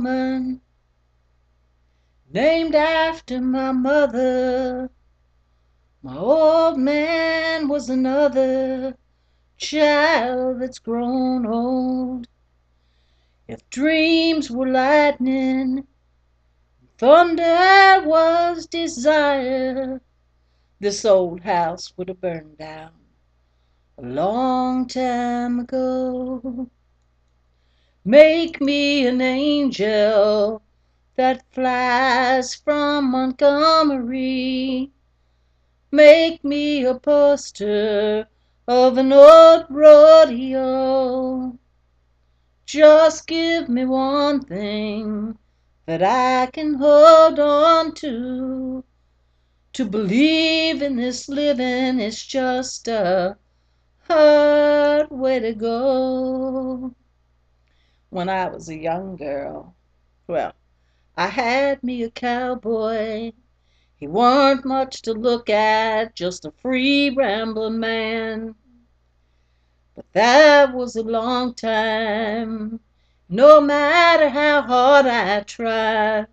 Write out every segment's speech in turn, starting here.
woman named after my mother. My old man was another child that's grown old. If dreams were lightning, thunder was desire, this old house would have burned down a long time ago. Make me an angel that flies from Montgomery. Make me a poster of an old rodeo. Just give me one thing that I can hold on to. To believe in this living is just a hard way to go. When I was a young girl, well, I had me a cowboy. He weren't much to look at, just a free rambling man. But that was a long time. No matter how hard I try,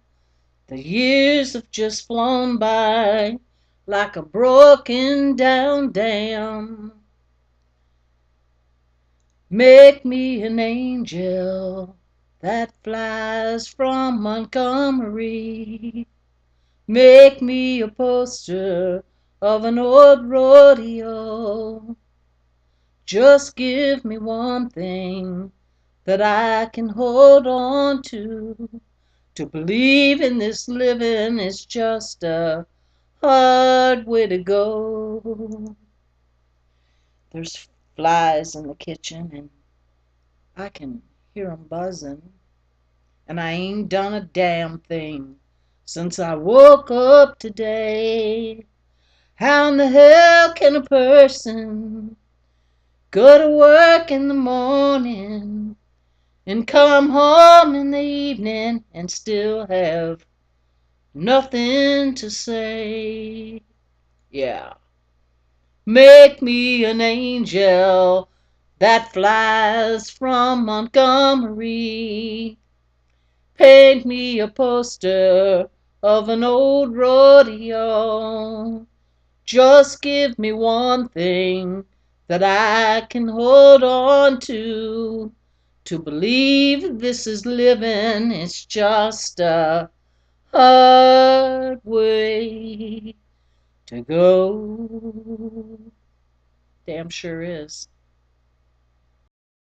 the years have just flown by like a broken down dam. Make me an angel that flies from Montgomery. Make me a poster of an old rodeo. Just give me one thing that I can hold on to. To believe in this living is just a hard way to go. There's flies in the kitchen and I can hear 'em buzzing. And I ain't done a damn thing since I woke up today. How in the hell can a person go to work in the morning and come home in the evening and still have nothing to say? Yeah. Make me an angel that flies from Montgomery. Paint me a poster of an old rodeo. Just give me one thing that I can hold on to. To believe this is living, it's just a hard way to go. Damn sure is.